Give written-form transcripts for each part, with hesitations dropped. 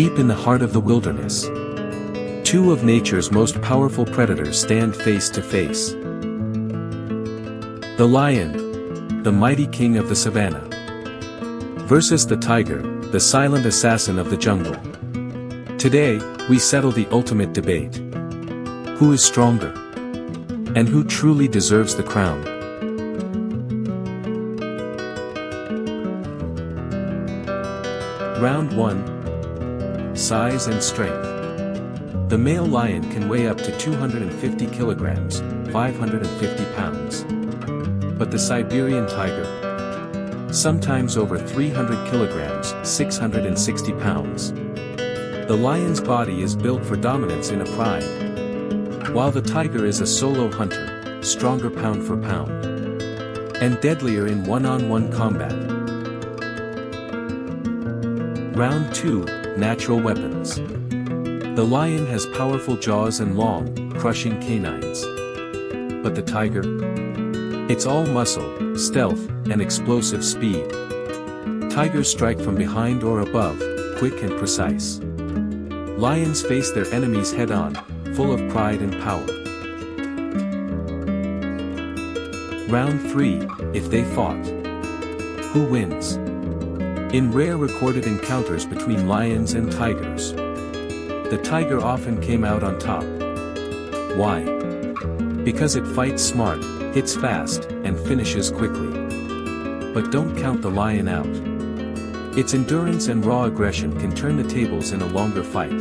Deep in the heart of the wilderness, two of nature's most powerful predators stand face to face. The lion, the mighty king of the savannah, versus the tiger, the silent assassin of the jungle. Today, we settle the ultimate debate. Who is stronger? And who truly deserves the crown? Round 1. Size and strength. The male lion can weigh up to 250 kilograms, 550 pounds. But the Siberian tiger, sometimes over 300 kilograms, 660 pounds. The lion's body is built for dominance in a pride, while the tiger is a solo hunter, stronger pound for pound, and deadlier in one-on-one combat. Round 2, Natural weapons. The lion has powerful jaws and long, crushing canines. But the tiger? It's all muscle, stealth, and explosive speed. Tigers strike from behind or above, quick and precise. Lions face their enemies head-on, full of pride and power. Round 3, If they fought. Who wins? In rare recorded encounters between lions and tigers, the tiger often came out on top. Why? Because it fights smart, hits fast, and finishes quickly. But don't count the lion out. Its endurance and raw aggression can turn the tables in a longer fight.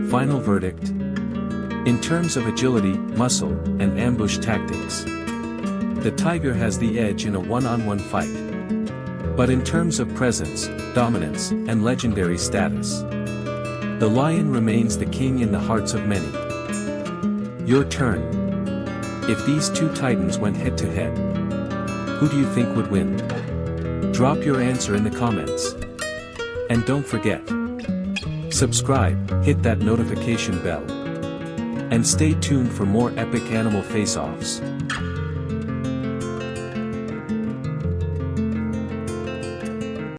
Final verdict. In terms of agility, muscle, and ambush tactics, the tiger has the edge in a one-on-one fight. But in terms of presence, dominance, and legendary status, the lion remains the king in the hearts of many. Your turn. If these two titans went head-to-head, who do you think would win? Drop your answer in the comments. And don't forget, subscribe, hit that notification bell, and stay tuned for more epic animal face-offs.